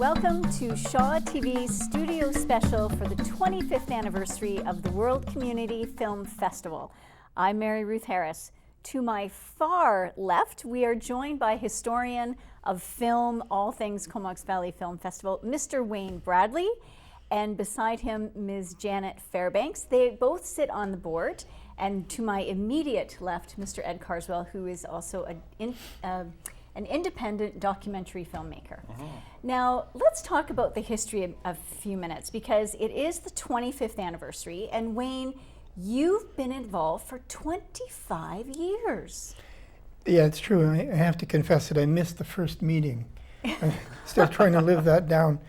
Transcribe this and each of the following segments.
Welcome to Shaw TV's studio special for the 25th anniversary of the World Community Film Festival. I'm Mary Ruth Harris. To my far left, we are joined by historian of film, all things Comox Valley Film Festival, Mr. Wayne Bradley, and beside him, Ms. Janet Fairbanks. They both sit on the board. And to my immediate left, Mr. Ed Carswell, who is also an independent documentary filmmaker. Now, let's talk about the history of a few minutes, because it is the 25th anniversary, and Wayne, you've been involved for 25 years. Yeah, it's true. I have to confess that I missed the first meeting. I'm still trying to live that down.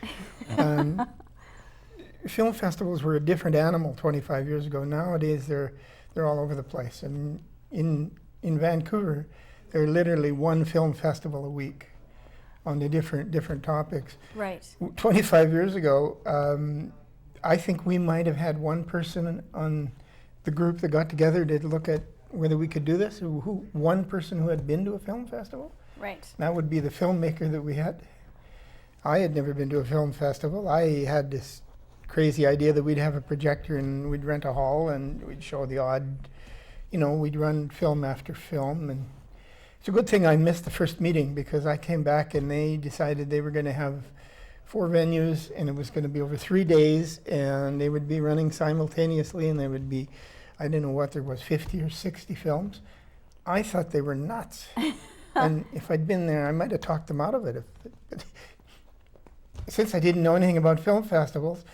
Film festivals were a different animal 25 years ago. Nowadays, they're all over the place. And in Vancouver, there are literally one film festival a week on the different topics. Right. 25 years ago, I think we might have had one person on the group that got together to look at whether we could do this. One person who had been to a film festival. Right. That would be the filmmaker that we had. I had never been to a film festival. I had this crazy idea that we'd have a projector and we'd rent a hall and we'd show the odd, we'd run film after film. And it's a good thing I missed the first meeting, because I came back and they decided they were going to have 4 venues and it was going to be over 3 days and they would be running simultaneously, and there would be, I didn't know what there was, 50 or 60 films. I thought they were nuts. And if I'd been there, I might have talked them out of it. Since I didn't know anything about film festivals,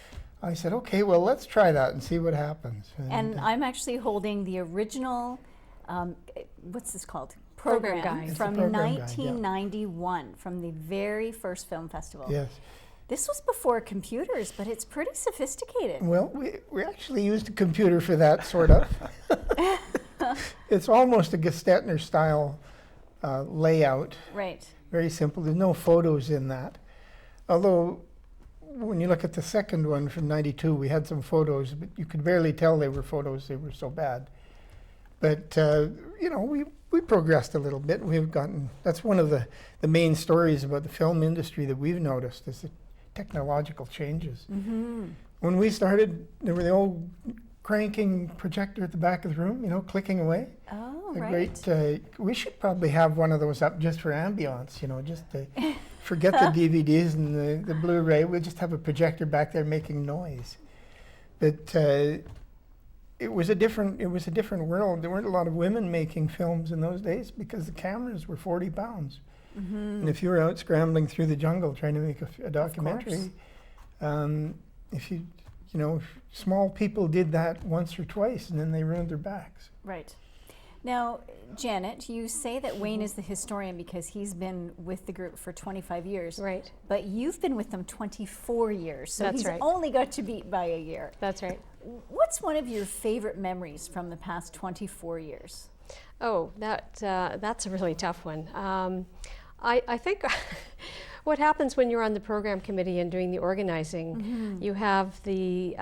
I said, okay, well, let's try that and see what happens. And I'm actually holding the original, what's this called? Program guide. From Program guide, 1991, from the very first film festival. Yes. This was before computers, but it's pretty sophisticated. Well, we actually used a computer for that, sort of. It's almost a Gestetner style layout. Right. Very simple. There's no photos in that. Although, when you look at the second one from '92, we had some photos, but you could barely tell they were photos. They were so bad. But, we progressed a little bit. We've gotten, that's one of the main stories about the film industry that we've noticed, is the technological changes. When we started, there were the old cranking projector at the back of the room, clicking away. Oh, A right. great, we should probably have one of those up just for ambience, just to forget the DVDs and the Blu-ray. We'll just have a projector back there making noise. But it was a different world. There weren't a lot of women making films in those days because the cameras were 40 pounds. And if you were out scrambling through the jungle trying to make a documentary, small people did that once or twice and then they ruined their backs. Right. Now, Janet, you say that Wayne is the historian because he's been with the group for 25 years. Right. But you've been with them 24 years, so That's he's right. only got you beat by a year. That's right. What's one of your favorite memories from the past 24 years? Oh, that's a really tough one. I think what happens when you're on the program committee and doing the organizing, you have the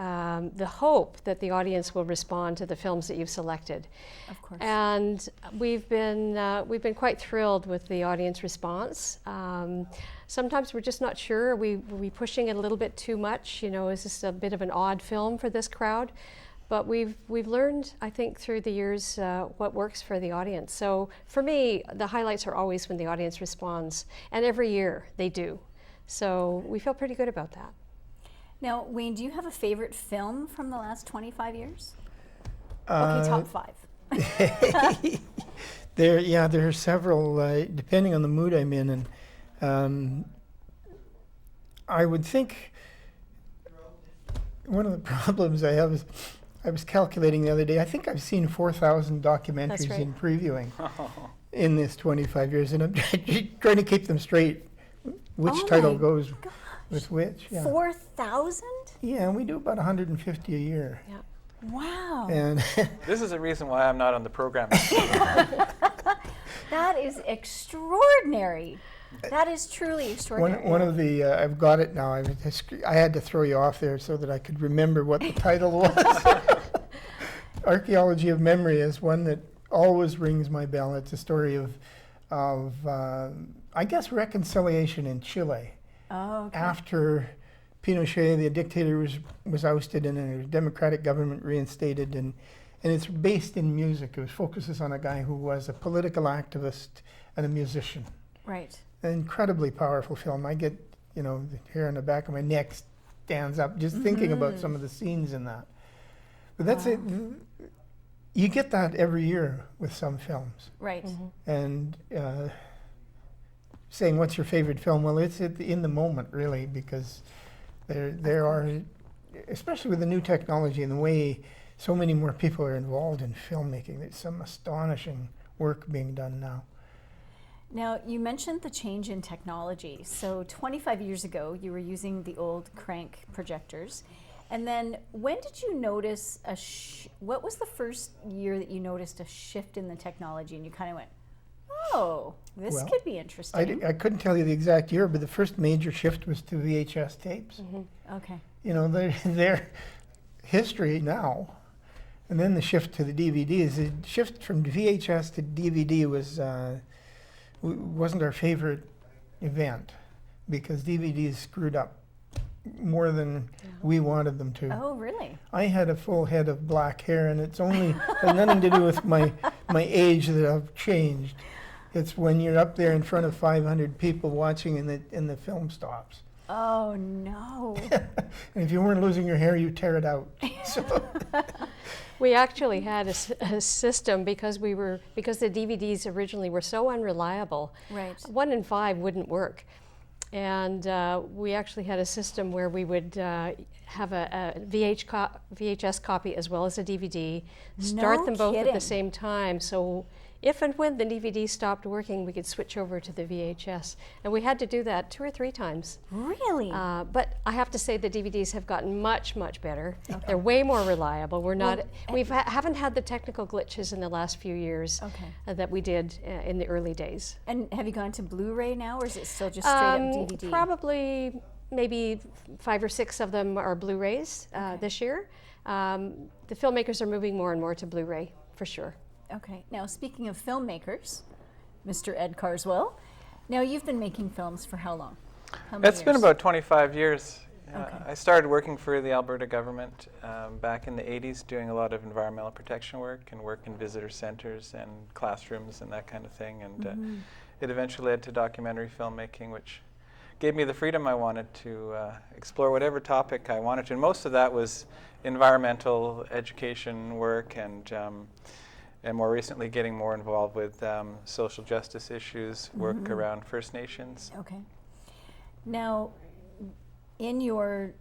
hope that the audience will respond to the films that you've selected. Of course. And we've been quite thrilled with the audience response. Sometimes we're just not sure. Are we pushing it a little bit too much? Is this a bit of an odd film for this crowd? But we've learned, I think, through the years what works for the audience. So for me, the highlights are always when the audience responds, and every year they do. So we feel pretty good about that. Now, Wayne, do you have a favorite film from the last 25 years? Okay, top 5. There are several, depending on the mood I'm in. And I would think one of the problems I have is, I was calculating the other day, I think I've seen 4,000 documentaries right. in previewing in this 25 years, and I'm trying to keep them straight, which Oh title my goes gosh. with which. Yeah. 4,000? Yeah, and we do about 150 a year. Yeah. Wow. And This is the reason why I'm not on the program. That is extraordinary. That is truly extraordinary. one of the, I've got it now, I had to throw you off there so that I could remember what the title was. Archaeology of Memory is one that always rings my bell. It's a story of I guess, reconciliation in Chile. Oh, okay. after Pinochet, the dictator, was ousted and a democratic government reinstated, and it's based in music. It focuses on a guy who was a political activist and a musician. Right. An incredibly powerful film. I get, the hair on the back of my neck stands up just thinking about some of the scenes in that. But that's it. You get that every year with some films. Right. And saying what's your favorite film? Well, it's in the moment, really, because there are, especially with the new technology and the way so many more people are involved in filmmaking. There's some astonishing work being done now. Now, you mentioned the change in technology. So 25 years ago, you were using the old crank projectors. And then when did you notice what was the first year that you noticed a shift in the technology and you kind of went, oh, this could be interesting? I couldn't tell you the exact year, but the first major shift was to VHS tapes. Okay. They're history now. And then the shift to the DVDs. The shift from VHS to DVD wasn't our favorite event because DVDs screwed up more than we wanted them to. Oh, really? I had a full head of black hair, and it's only had nothing to do with my age that I've changed. It's when you're up there in front of 500 people watching and the film stops. Oh, no. And if you weren't losing your hair, you tear it out. So We actually had a system because the DVDs originally were so unreliable. Right. 1 in 5 wouldn't work. And we actually had a system where we would have a VHS copy as well as a DVD, start them both at kidding. the same time. So if and when the DVD stopped working, we could switch over to the VHS. And we had to do that 2 or 3 times. Really? But I have to say the DVDs have gotten much, much better. They're way more reliable. Haven't had the technical glitches in the last few years that we did in the early days. And have you gone to Blu-ray now, or is it still just straight up DVD? Probably maybe 5 or 6 of them are Blu-rays this year. The filmmakers are moving more and more to Blu-ray, for sure. Okay. Now, speaking of filmmakers, Mr. Ed Carswell, now you've been making films for how long? How many It's been years? about 25 years. Okay. I started working for the Alberta government back in the 80s, doing a lot of environmental protection work and work in visitor centers and classrooms and that kind of thing. And it eventually led to documentary filmmaking, which gave me the freedom I wanted to explore whatever topic I wanted to. And most of that was environmental education work and more recently getting more involved with social justice issues, work around First Nations. Okay. Now, in your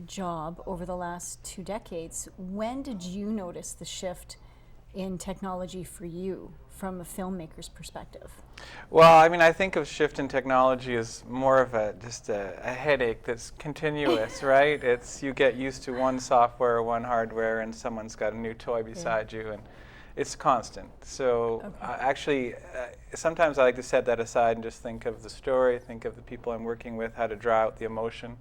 job over the last 2 decades, when did you notice the shift in technology for you from a filmmaker's perspective? Well, I mean, I think of shift in technology as more of just a headache that's continuous, right? It's you get used to one software or one hardware, and someone's got a new toy beside you, and it's constant. So actually, sometimes I like to set that aside and just think of the story, think of the people I'm working with, how to draw out the emotion,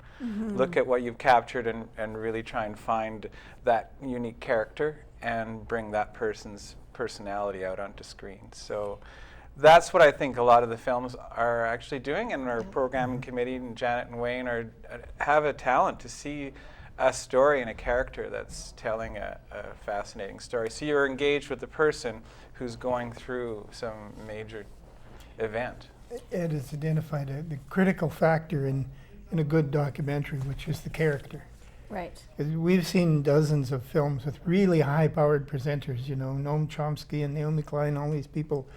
look at what you've captured and really try and find that unique character and bring that person's personality out onto screen. So that's what I think a lot of the films are actually doing, and our programming committee and Janet and Wayne have a talent to see a story and a character that's telling a fascinating story. So you're engaged with the person who's going through some major event. Ed has identified the critical factor in a good documentary, which is the character. Right. 'Cause we've seen dozens of films with really high-powered presenters, Noam Chomsky and Naomi Klein, all these people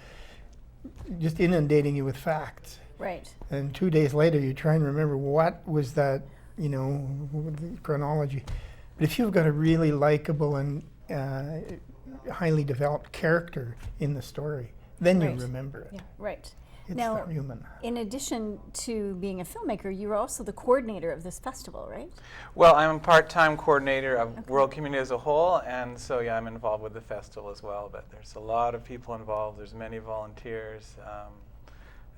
just inundating you with facts. Right. And 2 days later, you try and remember what was that, the chronology. But if you've got a really likable and highly developed character in the story, then you Right. remember it. Yeah. Right. It's Now, that human. in addition to being a filmmaker, you're also the coordinator of this festival, right? Well, I'm a part-time coordinator of World Community as a whole, and so I'm involved with the festival as well. But there's a lot of people involved. There's many volunteers,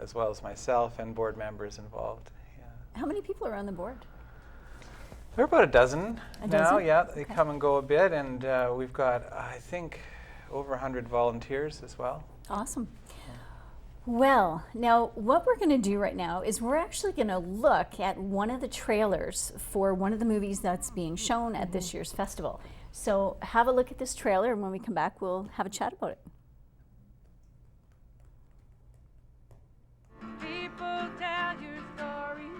as well as myself and board members involved. Yeah. How many people are on the board? There are about a dozen A now. dozen? Yeah, they Okay. come and go a bit, and we've got, I think, over 100 volunteers as well. Awesome. Well, now what we're going to do right now is we're actually going to look at one of the trailers for one of the movies that's being shown at this year's festival. So have a look at this trailer, and when we come back, we'll have a chat about it. People tell your story.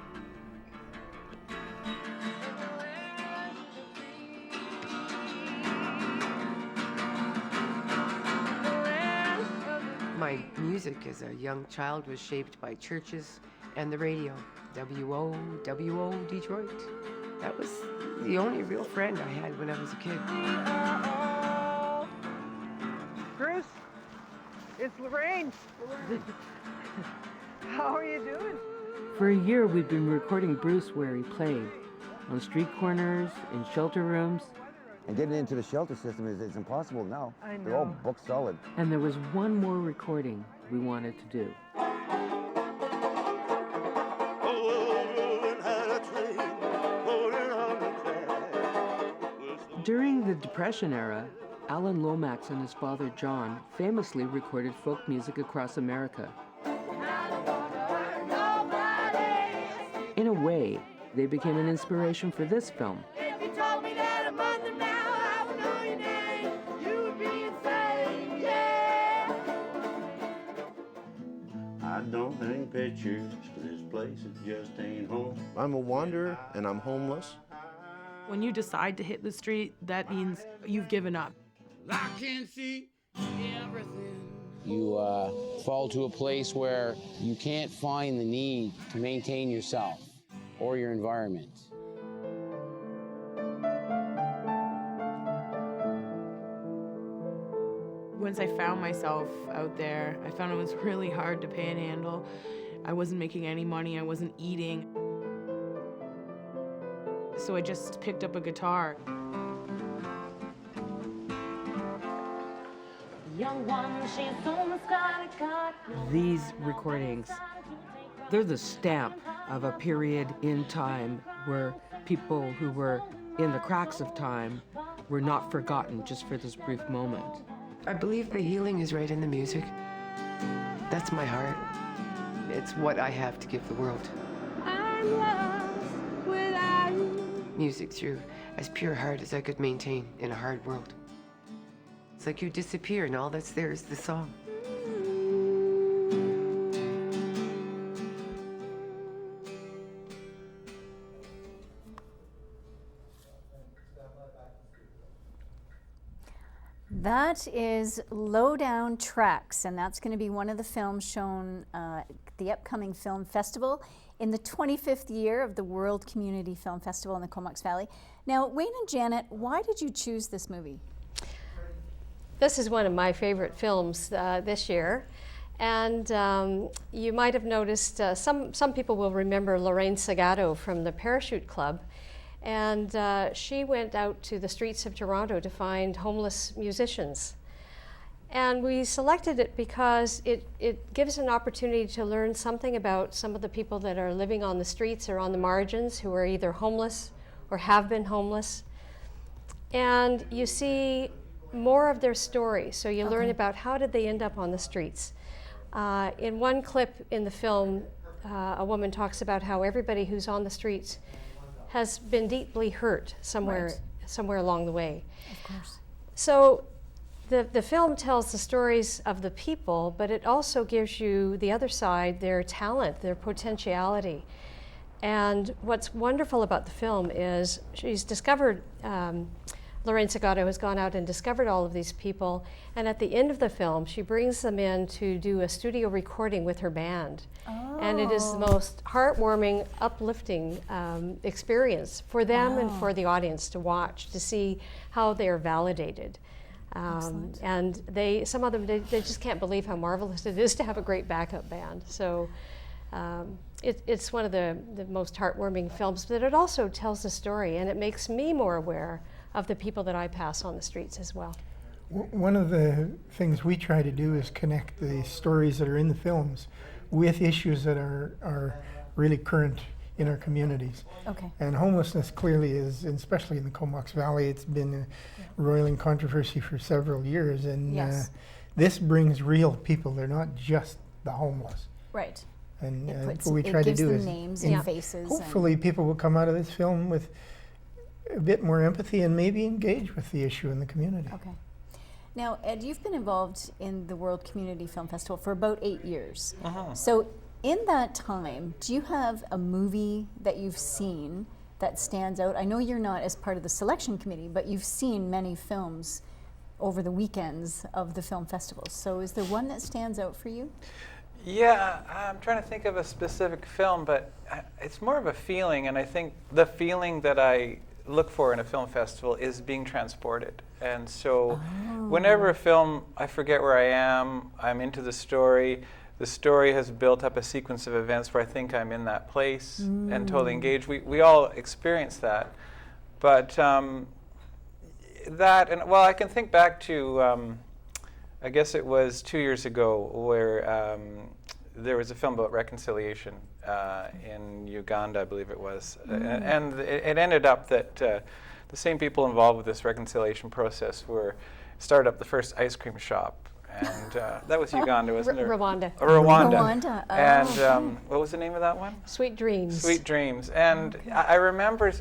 My music as a young child was shaped by churches and the radio. WO Detroit. That was the only real friend I had when I was a kid. Bruce, it's Lorraine. How are you doing? For a year, we've been recording Bruce where he played, on street corners, in shelter rooms, And getting into the shelter system is impossible now. I They're all know. booked solid. and there was one more recording we wanted to do. During the Depression era, Alan Lomax and his father John famously recorded folk music across America. In a way, they became an inspiration for this film. If you told me that a month from now I would know your name, you would be insane, yeah. I don't hang pictures, this place it just ain't home. I'm a wanderer and I'm homeless. When you decide to hit the street, that means you've given up. I can see everything. You fall to a place where you can't find the need to maintain yourself or your environment. Once I found myself out there, I found it was really hard to panhandle. I wasn't making any money, I wasn't eating. So I just picked up a guitar. These recordings, they're the stamp of a period in time where people who were in the cracks of time were not forgotten just for this brief moment. I believe the healing is right in the music. That's my heart. It's what I have to give the world. I'm lost without you. Music through as pure heart as I could maintain in a hard world. It's like you disappear and all that's there is the song. That is Lowdown Tracks, and that's going to be one of the films shown at the upcoming film festival in the 25th year of the World Community Film Festival in the Comox Valley. Now, Wayne and Janet, why did you choose this movie? This is one of my favorite films this year. And you might have noticed, some people will remember Lorraine Segato from the Parachute Club. And she went out to the streets of Toronto to find homeless musicians. And we selected it because it gives an opportunity to learn something about some of the people that are living on the streets or on the margins who are either homeless or have been homeless. And you see more of their story. So you learn about how did they end up on the streets. In one clip in the film, a woman talks about how everybody who's on the streets has been deeply hurt somewhere along the way. Of course. So the film tells the stories of the people, but it also gives you the other side, their talent, their potentiality. And what's wonderful about the film is she's discovered, Lorraine Segato has gone out and discovered all of these people, and at the end of the film, she brings them in to do a studio recording with her band. Oh. And it is the most heartwarming, uplifting experience for them and for the audience to watch, to see how they're validated. And some of them, they just can't believe how marvelous it is to have a great backup band. So it's one of the most heartwarming films, but it also tells a story, and it makes me more aware of the people that I pass on the streets as well. One of the things we try to do is connect the stories that are in the films with issues that are really current in our communities. Okay. And homelessness clearly is, and especially in the Comox Valley, it's been a roiling controversy for several years. And Yes. this brings real people. They're not just the homeless. Right. And It what we try to gives do them is names and faces. hopefully people will come out of this film with a bit more empathy and maybe engage with the issue in the community. Okay. Now, Ed, you've been involved in the World Community Film Festival for about 8 years. So in that time, do you have a movie that you've seen that stands out? I know you're not as part of the selection committee, but you've seen many films over the weekends of the film festivals. So is there one that stands out for you? Yeah, I'm trying to think of a specific film, but it's more of a feeling, and I think the feeling that I look for in a film festival is being transported. And so whenever a film, I forget where I am, I'm into the story has built up a sequence of events where I think I'm in that place and totally engaged. We all experience that. But that, and well, I can think back to, I guess it was 2 years ago, where there was a film about reconciliation in Uganda, I believe it was. And it ended up that the same people involved with this reconciliation process started up the first ice cream shop. And that was Uganda, wasn't it? Rwanda. Rwanda. Oh. And what was the name of that one? Sweet Dreams. Sweet Dreams. And I remember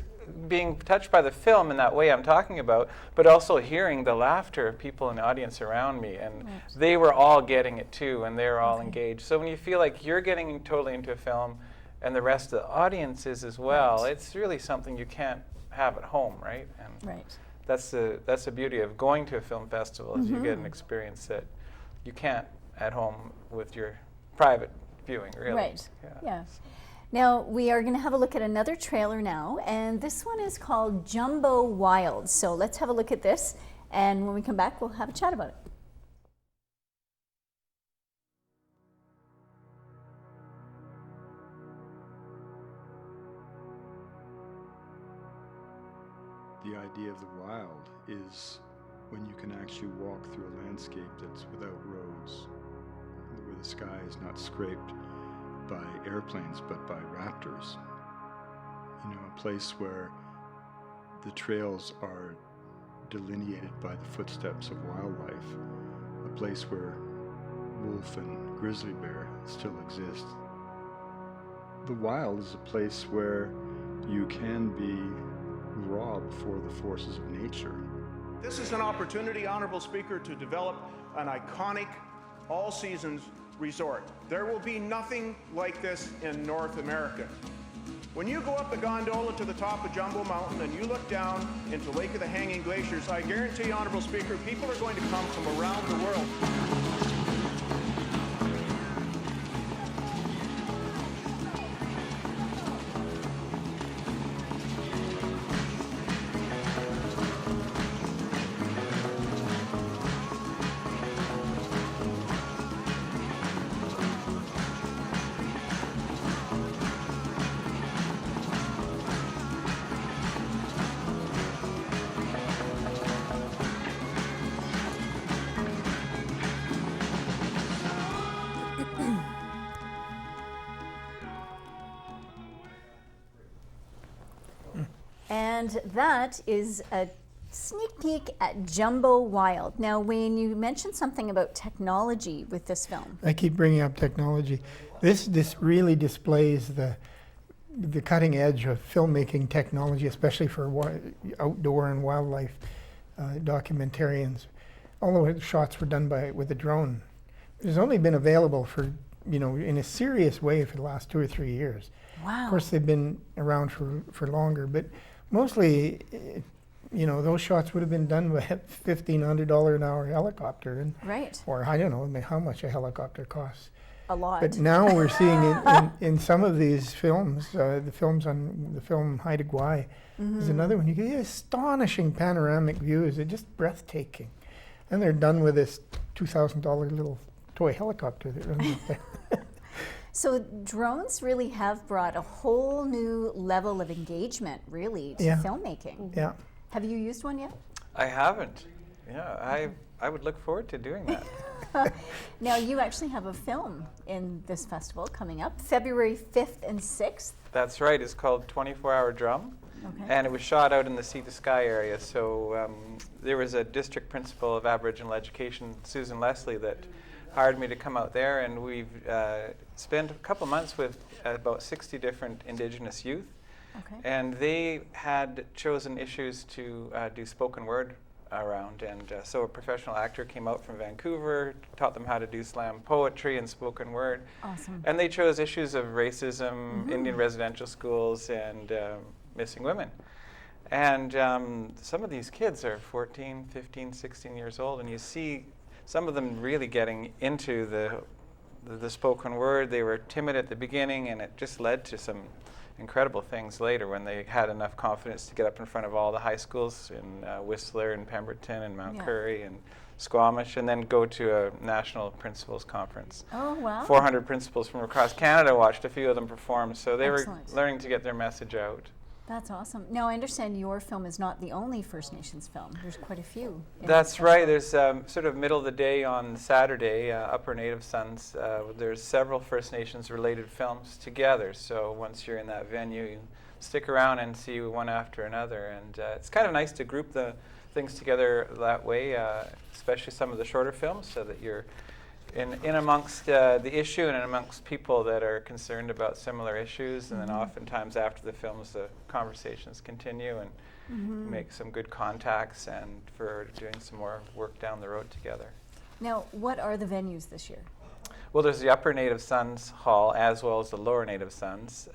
being touched by the film in that way I'm talking about, but also hearing the laughter of people in the audience around me. And they were all getting it too, and they were all engaged. So when you feel like you're getting totally into a film and the rest of the audience is as well, it's really something you can't have at home, right? And that's the beauty of going to a film festival, is you get an experience that you can't at home with your private viewing, really. Right. Yeah. Now, we are going to have a look at another trailer now, and this one is called Jumbo Wild. So let's have a look at this, and when we come back, we'll have a chat about it. The idea of the wild is when you can actually walk through a landscape that's without roads, where the sky is not scraped by airplanes but by raptors. You know, a place where the trails are delineated by the footsteps of wildlife, a place where wolf and grizzly bear still exist. The wild is a place where you can be raw before the forces of nature. This is an opportunity, Honorable Speaker, to develop an iconic all-seasons resort. There will be nothing like this in North America. When you go up the gondola to the top of Jumbo Mountain and you look down into Lake of the Hanging Glaciers, I guarantee, Honorable Speaker, people are going to come from around the world. And that is a sneak peek at Jumbo Wild. Now, Wayne, you mentioned something about technology with this film. I keep bringing up technology. This really displays the cutting edge of filmmaking technology, especially for outdoor and wildlife documentarians. All the shots were done with a drone. It's only been available for, in a serious way for the last 2 or 3 years. Wow. Of course, they've been around for longer, but mostly, those shots would have been done with a $1,500 an hour helicopter, or I don't know how much a helicopter costs. A lot. But now we're seeing in some of these films, the film Haida Gwaii is another one. You get astonishing panoramic views. They're just breathtaking, and they're done with this $2,000 little toy helicopter that runs up there. So drones really have brought a whole new level of engagement, really, to filmmaking. Yeah. Have you used one yet? I haven't. Yeah, I would look forward to doing that. Now, you actually have a film in this festival coming up, February 5th and 6th. That's right. It's called 24-Hour Drum. Okay. And it was shot out in the Sea to Sky area. So there was a district principal of Aboriginal education, Susan Leslie, that hired me to come out there, and we've spent a couple months with about 60 different Indigenous youth. Okay. And they had chosen issues to do spoken word around. And so a professional actor came out from Vancouver, taught them how to do slam poetry and spoken word. Awesome. And they chose issues of racism, Indian residential schools, and missing women. And some of these kids are 14, 15, 16 years old, and you see some of them really getting into the spoken word. They were timid at the beginning, and it just led to some incredible things later when they had enough confidence to get up in front of all the high schools in Whistler and Pemberton and Mount Currie and Squamish, and then go to a national principals conference. Oh, wow. 400 principals from across Canada watched a few of them perform, so they Excellent. were learning to get their message out. That's awesome. Now, I understand your film is not the only First Nations film. There's quite a few. in That's this right. There's sort of middle of the day on Saturday, Upper Native Sons. There's several First Nations related films together. So once you're in that venue, you stick around and see one after another. And it's kind of nice to group the things together that way, especially some of the shorter films, so that you're in amongst the issue and in amongst people that are concerned about similar issues. And then oftentimes after the films, the conversations continue and make some good contacts and for doing some more work down the road together. Now, what are the venues this year? Well, there's the Upper Native Sons Hall as well as the Lower Native Sons.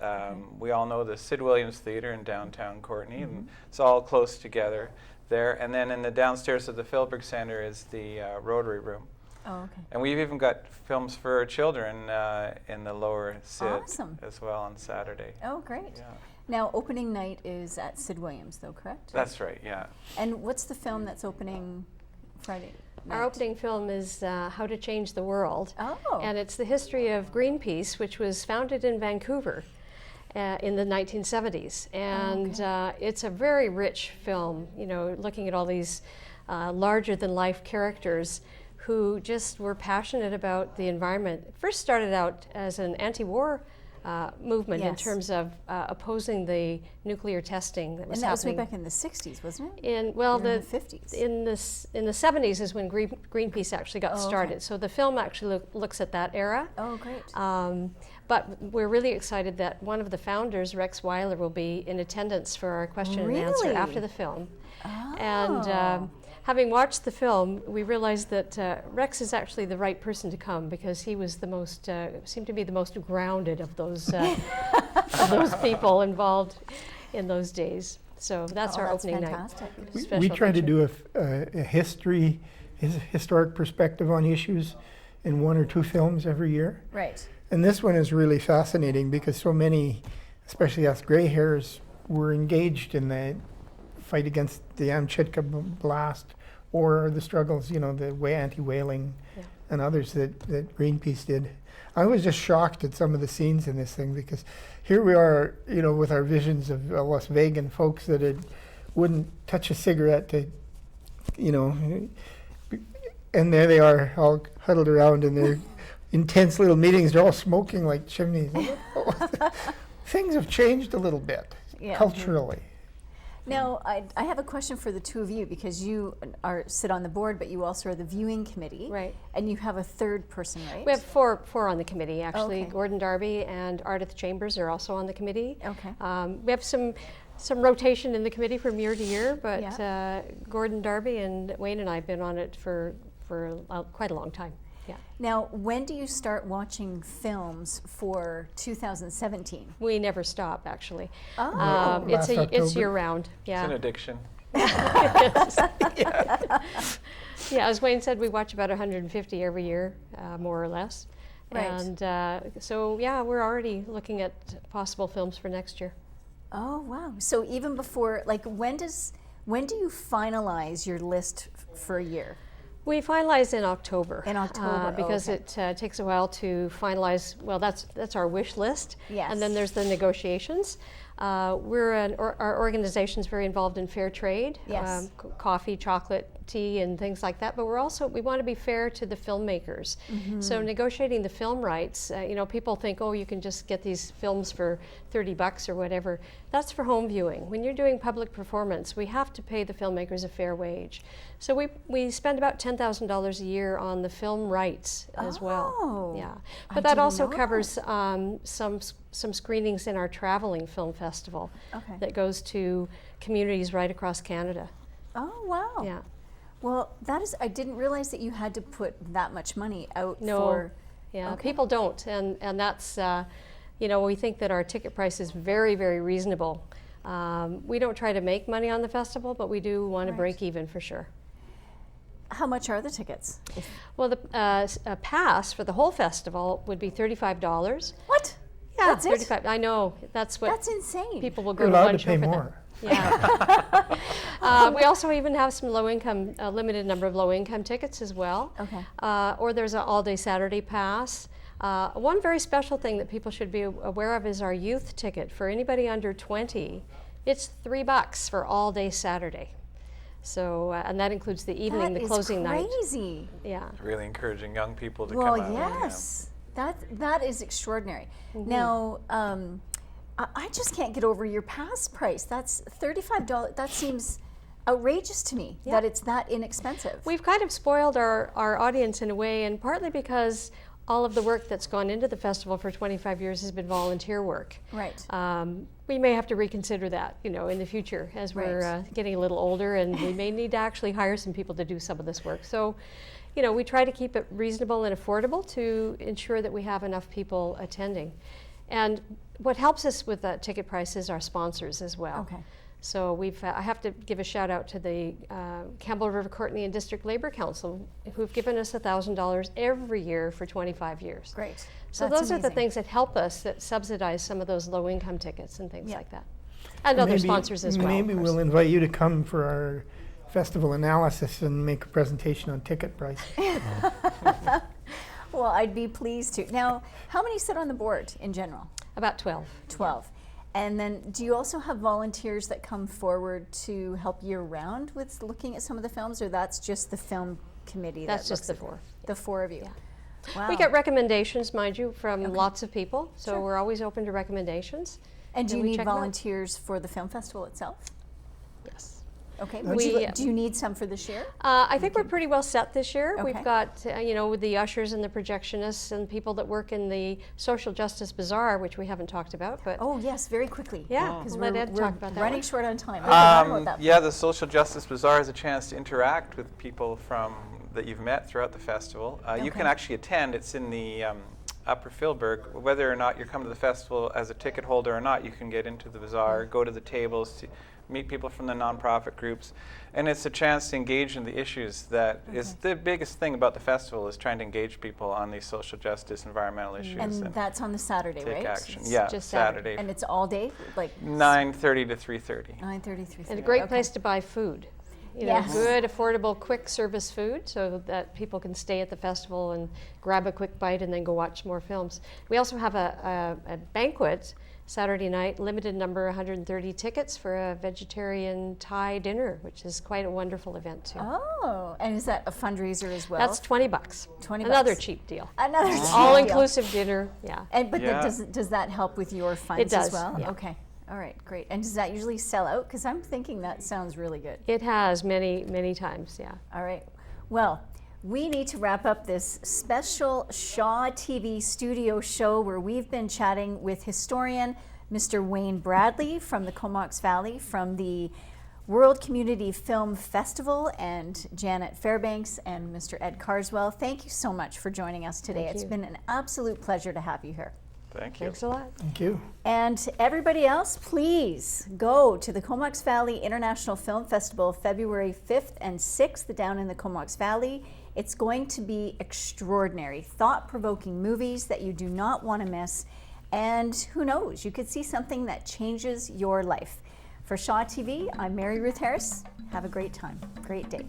We all know the Sid Williams Theatre in downtown Courtenay, and it's all close together there. And then in the downstairs of the Philbrick Centre is the Rotary Room. Oh, okay. And we've even got films for children in the Lower Sid Awesome. as well on Saturday. Oh, great. Yeah. Now, opening night is at Sid Williams, though, correct? That's right, yeah. And what's the film that's opening Friday night? Our opening film is How to Change the World. Oh. And it's the history of Greenpeace, which was founded in Vancouver in the 1970s. And it's a very rich film, you know, looking at all these larger-than-life characters who just were passionate about the environment. It first started out as an anti-war movement in terms of opposing the nuclear testing that was happening. And that was way back in the 60s, wasn't it? In the 50s. In the 70s is when Greenpeace actually got started. So the film actually looks at that era. Oh, great. But we're really excited that one of the founders, Rex Weiler, will be in attendance for our question and answer after the film. Oh. And having watched the film, we realized that Rex is actually the right person to come because he was the most, seemed to be the most grounded of those people involved in those days. So that's our opening fantastic. night. We try to do a historic perspective on issues in 1 or 2 films every year. Right. And this one is really fascinating because so many, especially us gray hairs, were engaged in the fight against the Amchitka blast or the struggles, you know, the anti-whaling and others that Greenpeace did. I was just shocked at some of the scenes in this thing because here we are, you know, with our visions of Las Vegan folks that wouldn't touch a cigarette to, you know, and there they are all huddled around in their intense little meetings. They're all smoking like chimneys. Things have changed a little bit culturally. Now, I have a question for the two of you because you sit on the board, but you also are the viewing committee. Right. And you have a third person, right? We have four on the committee, actually. Okay. Gordon Darby and Ardith Chambers are also on the committee. Okay. We have some rotation in the committee from year to year, but Gordon Darby and Wayne and I have been on it for quite a long time. Yeah. Now, when do you start watching films for 2017? We never stop, actually. Oh. It's year round. Yeah. It's an addiction. Yeah, as Wayne said, we watch about 150 every year, more or less. Right. And so, yeah, we're already looking at possible films for next year. Oh, wow. So even before, like, when do you finalize your list for a year? We finalize in October. In October, because it takes a while to finalize. Well, that's our wish list. Yes. And then there's the negotiations. Our organization's very involved in fair trade, Yes. Coffee, chocolate, tea, and things like that. But we want to be fair to the filmmakers. So negotiating the film rights, people think, oh, you can just get these films for $30 or whatever. That's for home viewing. When you're doing public performance, we have to pay the filmmakers a fair wage. So we spend about $10,000 a year on the film rights as well. Yeah, but that also covers some screenings in our traveling film festival that goes to communities right across Canada. Oh, wow. Yeah. Well, I didn't realize that you had to put that much money out No. for. Yeah, people don't, and that's, we think that our ticket price is very, very reasonable. We don't try to make money on the festival, but we do want to break even for sure. How much are the tickets? Well, a pass for the whole festival would be $35. What? Yeah, That's it? 35. I know, that's insane. People will go You're to allowed one to show pay for that. more. Yeah. We also even have some low-income, a limited number of low-income tickets as well. Okay. Or there's an all-day Saturday pass. One very special thing that people should be aware of is our youth ticket. For anybody under 20, it's $3 for all-day Saturday. So, and that includes the evening, the closing night. That is crazy. Yeah. Really encouraging young people to Well, come out. yes. That is extraordinary. Now, I just can't get over your pass price. That's $35. That seems outrageous to me that it's that inexpensive. We've kind of spoiled our audience in a way, and partly because all of the work that's gone into the festival for 25 years has been volunteer work. Right. We may have to reconsider that, in the future as we're getting a little older, and we may need to actually hire some people to do some of this work. So, we try to keep it reasonable and affordable to ensure that we have enough people attending. And what helps us with that ticket price is our sponsors as well. Okay. So I have to give a shout out to the Campbell River Courtenay and District Labor Council, who've given us $1,000 every year for 25 years. Great. So That's those are the amazing. things that help us, that subsidize some of those low-income tickets and things like that. And other sponsors as well. Maybe we'll invite you to come for our festival analysis and make a presentation on ticket price. Well, I'd be pleased to. Now, how many sit on the board in general? About 12. 12. And then do you also have volunteers that come forward to help year round with looking at some of the films, or that's just the film committee? That's that just looks the at four. The four of you. Yeah. Wow. We get recommendations, mind you, from lots of people, so Sure. we're always open to recommendations. And do you we need check them out. volunteers for the film festival itself? Yes. Okay. We- Do you need some for this year? I think we're pretty well set this year. Okay. We've got, with the ushers and the projectionists and people that work in the Social Justice Bazaar, which we haven't talked about, but Oh, yes, very quickly. Yeah, because let we're, Ed we're talk about that running one. short on time. Okay, talk about that. Yeah, the Social Justice Bazaar is a chance to interact with people that you've met throughout the festival. You can actually attend. It's in the Upper Philburg. Whether or not you're coming to the festival as a ticket holder or not, you can get into the bazaar, go to the tables, to meet people from the nonprofit groups, and it's a chance to engage in the issues that is the biggest thing about the festival, is trying to engage people on these social justice, environmental issues. And that's on the Saturday, take right? action. It's Yeah, just Saturday. And it's all day, like 9:30 to 3:30. 9:30, 3:30. and a great okay. place to buy food. Yes. Good, affordable, quick service food, so that people can stay at the festival and grab a quick bite and then go watch more films. We also have a banquet Saturday night, limited number, 130 tickets for a vegetarian Thai dinner, which is quite a wonderful event too. Oh, and is that a fundraiser as well? That's $20. 20 Another bucks. cheap deal. Another cheap All-inclusive dinner, yeah. And but Yeah. does that help with your funds does, as well? yeah. Okay. All right, great. And does that usually sell out? Because I'm thinking that sounds really good. It has many, many times, yeah. All right. Well, we need to wrap up this special Shaw TV studio show where we've been chatting with historian Mr. Wayne Bradley from the Comox Valley from the World Community Film Festival, and Janet Fairbanks and Mr. Ed Carswell. Thank you so much for joining us today. Thank It's you. been an absolute pleasure to have you here. Thank you. Thanks a lot. Thank you. And everybody else, please go to the Comox Valley International Film Festival February 5th and 6th down in the Comox Valley. It's going to be extraordinary, thought-provoking movies that you do not want to miss. And who knows, you could see something that changes your life. For Shaw TV, I'm Mary Ruth Harris. Have a great time. Great day.